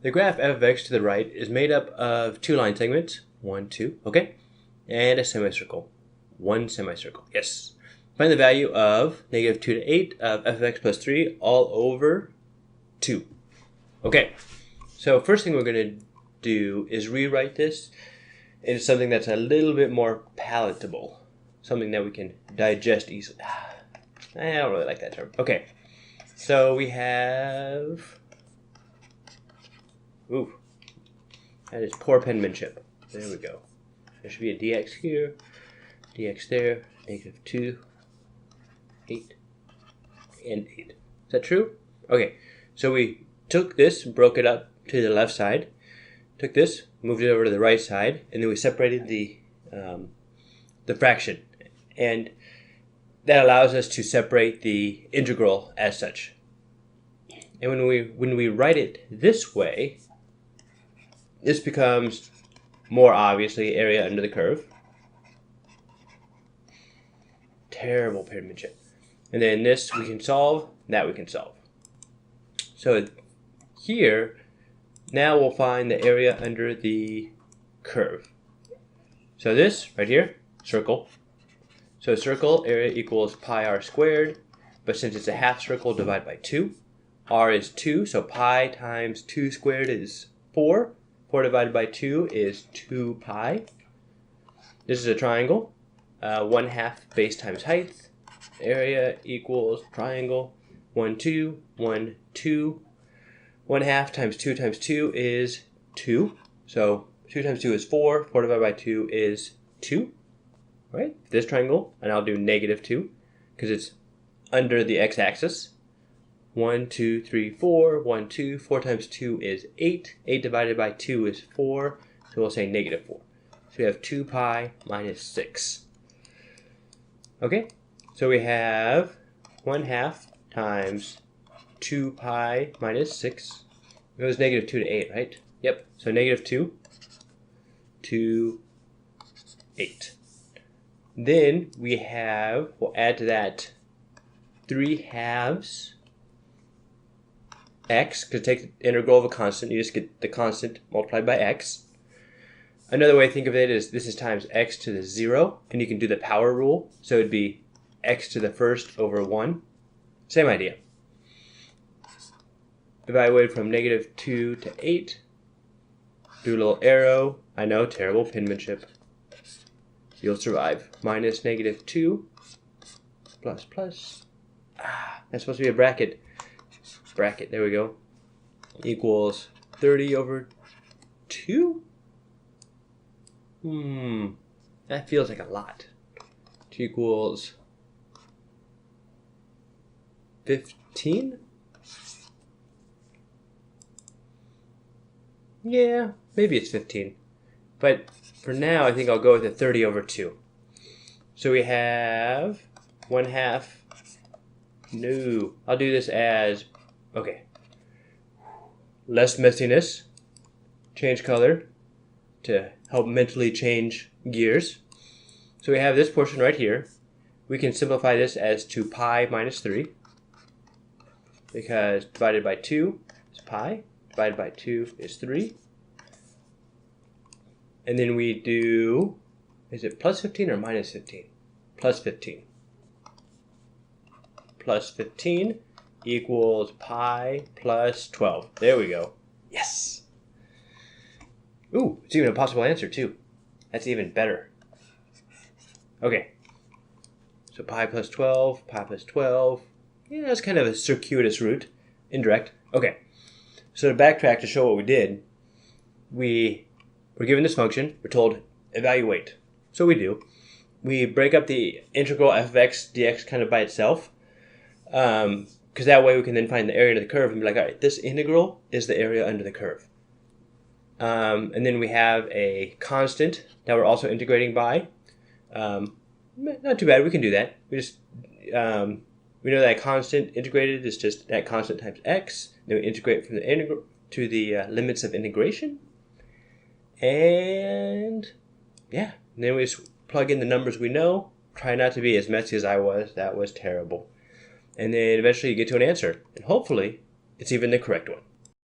The graph f of x to the right is made up of two line segments, 1, 2, okay, and a semicircle, one semicircle, yes. Find the value of negative 2 to 8 of f of x plus 3 all over 2. Okay, so first thing we're going to do is rewrite this into something that's a little bit more palatable, something that we can digest easily. I don't really like that term. Okay, so we have... Ooh, that is poor penmanship. There we go. There should be a dx here, dx there, negative 2, 8, and 8. Is that true? Okay, so we took this, broke it up to the left side, took this, moved it over to the right side, and then we separated the fraction. And that allows us to separate the integral as such. And when we write it this way, this becomes more obviously area under the curve. Terrible penmanship. And then this we can solve, that we can solve. So here, now we'll find the area under the curve. So this right here, circle. So circle area equals pi r squared, but since it's a half circle, divide by 2. R is 2, so pi times 2 squared is 4. 4 divided by 2 is 2 pi. This is a triangle. 1/2 base times height. Area equals triangle. 1, 2, 1, 2. 1/2 times 2 is 2. So 2 times 2 is 4. 4 divided by 2 is 2. Right? This triangle, and I'll do negative 2 because it's under the x-axis. 1, 2, 3, 4. 1, 2. 4 times 2 is 8. 8 divided by 2 is 4. So we'll say negative 4. So we have 2 pi minus 6. Okay? So we have 1/2 times 2 pi minus 6. It goes negative 2 to 8, right? Yep. So negative 2 to 8. Then we'll add to that 3/2 x, because take the integral of a constant, you just get the constant multiplied by x. Another way to think of it is this is times x to the 0, and you can do the power rule, so it'd be x to the first over 1. Same idea. Evaluate from negative 2 to 8. Do a little arrow. I know, terrible penmanship. You'll survive. Minus negative 2 plus plus. That's supposed to be a bracket. Bracket, there we go. Equals 30 over 2? That feels like a lot. 2 equals 15? Yeah, maybe it's 15. But for now, I think I'll go with the 30 over 2. So we have 1/2. No, I'll do this as, okay. Less messiness. Change color to help mentally change gears. So we have this portion right here. We can simplify this as 2 pi minus 3. Because divided by 2 is pi. Divided by 2 is 3. And then we do, is it plus 15 or minus 15? Plus 15. Plus 15 equals pi plus 12. There we go. Yes! Ooh, it's even a possible answer too. That's even better. Okay. So pi plus 12, pi plus 12. Yeah, that's kind of a circuitous route. Indirect. Okay. So to backtrack to show what we did, we're given this function. We're told evaluate. So we do. We break up the integral f of x dx kind of by itself. Because that way we can then find the area under the curve and be like, all right, this integral is the area under the curve. And then we have a constant that we're also integrating by. Not too bad, we can do that. We just we know that constant integrated is just that constant times x. Then we integrate from the integral to the limits of integration. And yeah, and then we just plug in the numbers we know. Try not to be as messy as I was. That was terrible. And then eventually you get to an answer. And hopefully it's even the correct one.